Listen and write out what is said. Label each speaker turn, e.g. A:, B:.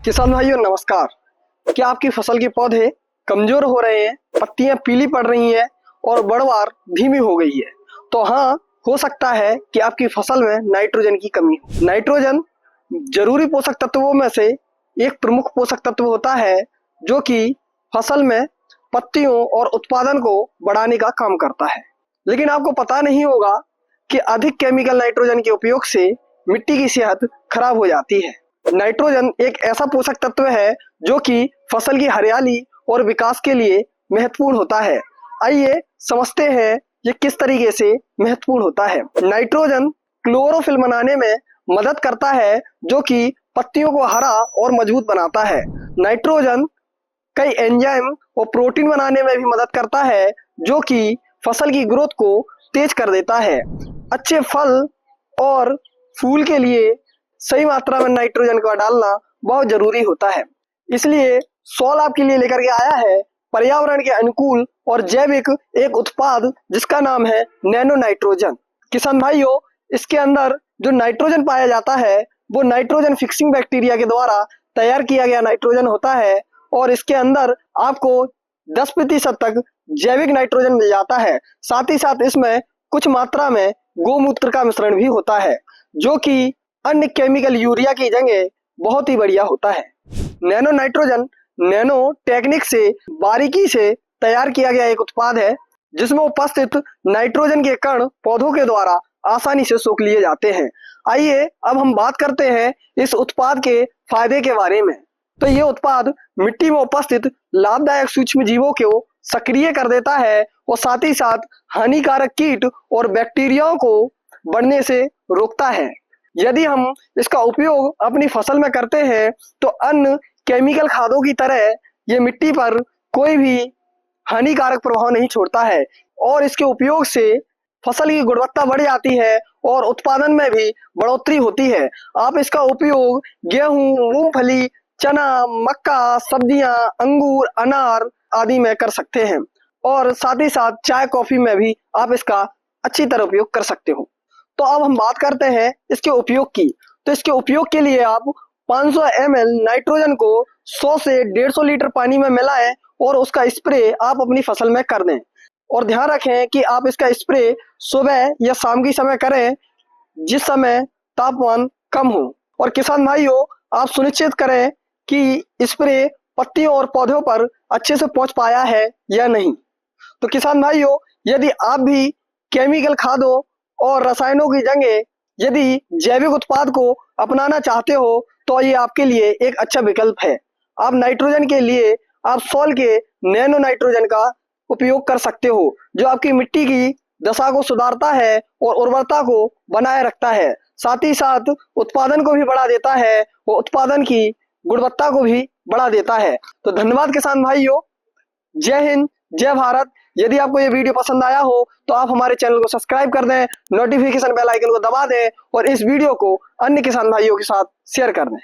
A: किसान भाइयों नमस्कार। क्या आपकी फसल के पौधे कमजोर हो रहे हैं, पत्तियां पीली पड़ रही हैं और बढ़वार धीमी हो गई है? तो हाँ, हो सकता है कि आपकी फसल में नाइट्रोजन की कमी हो। नाइट्रोजन जरूरी पोषक तत्वों में से एक प्रमुख पोषक तत्व होता है जो कि फसल में पत्तियों और उत्पादन को बढ़ाने का काम करता है। लेकिन आपको पता नहीं होगा कि अधिक केमिकल नाइट्रोजन के उपयोग से मिट्टी की सेहत खराब हो जाती है। नाइट्रोजन एक ऐसा पोषक तत्व है जो कि फसल की हरियाली और विकास के लिए महत्वपूर्ण होता है। आइए समझते हैं ये किस तरीके से महत्वपूर्ण होता है। नाइट्रोजन क्लोरोफिल बनाने में मदद करता है जो कि पत्तियों को हरा और मजबूत बनाता है। नाइट्रोजन कई एंजाइम और प्रोटीन बनाने में भी मदद करता है जो कि फसल की ग्रोथ को तेज कर देता है। अच्छे फल और फूल के लिए सही मात्रा में नाइट्रोजन का डालना बहुत जरूरी होता है। इसलिए सॉल आपके लिए लेकर के आया है पर्यावरण के अनुकूल और जैविक एक उत्पाद जिसका नाम है नैनो नाइट्रोजन। किसान भाइयों, इसके अंदर जो नाइट्रोजन पाया जाता है वो नाइट्रोजन फिक्सिंग बैक्टीरिया के द्वारा तैयार किया गया नाइट्रोजन होता है और इसके अंदर आपको 10% तक जैविक नाइट्रोजन मिल जाता है। साथ ही साथ इसमें कुछ मात्रा में गोमूत्र का मिश्रण भी होता है जो कि अन्य केमिकल यूरिया की जगह बहुत ही बढ़िया होता है। नैनो नाइट्रोजन नैनो टेक्निक से बारीकी से तैयार किया गया एक उत्पाद है जिसमें उपस्थित नाइट्रोजन के कण पौधों के द्वारा आसानी से सोख लिए जाते हैं। आइए अब हम बात करते हैं इस उत्पाद के फायदे के बारे में। तो ये उत्पाद मिट्टी में उपस्थित लाभदायक सूक्ष्म जीवों को सक्रिय कर देता है और साथ ही साथ हानिकारक कीट और बैक्टीरियाओं को बढ़ने से रोकता है। यदि हम इसका उपयोग अपनी फसल में करते हैं तो अन्य केमिकल खादों की तरह ये मिट्टी पर कोई भी हानिकारक प्रभाव नहीं छोड़ता है और इसके उपयोग से फसल की गुणवत्ता बढ़ जाती है और उत्पादन में भी बढ़ोतरी होती है। आप इसका उपयोग गेहूं, मूंगफली, चना, मक्का, सब्जियां, अंगूर, अनार आदि में कर सकते हैं और साथ ही साथ चाय कॉफी में भी आप इसका अच्छी तरह उपयोग कर सकते हो। तो अब हम बात करते हैं इसके उपयोग की। तो इसके उपयोग के लिए आप 500 ml नाइट्रोजन को 100 से 150 लीटर पानी में मिलाएं और उसका स्प्रे आप अपनी फसल में कर दें। और ध्यान रखें कि आप इसका स्प्रे सुबह या शाम की समय करें जिस समय तापमान कम हो। और किसान भाइयों, आप सुनिश्चित करें कि स्प्रे पत्तियों और पौधों पर अच्छे से पहुंच पाया है या नहीं। तो किसान भाइयों, यदि आप भी केमिकल खादों और रसायनों की जगह यदि जैविक उत्पाद को अपनाना चाहते हो तो ये आपके लिए एक अच्छा विकल्प है। आप नाइट्रोजन के लिए आप सॉल के नैनो नाइट्रोजन का उपयोग कर सकते हो जो आपकी मिट्टी की दशा को सुधारता है और उर्वरता को बनाए रखता है। साथ ही साथ उत्पादन को भी बढ़ा देता है और उत्पादन की गुणवत्ता को भी बढ़ा देता है। तो धन्यवाद किसान भाइयों। जय हिंद, जय भारत। यदि आपको ये वीडियो पसंद आया हो तो आप हमारे चैनल को सब्सक्राइब कर दें, नोटिफिकेशन बेल आइकन को दबा दें और इस वीडियो को अन्य किसान भाइयों के साथ शेयर कर दें।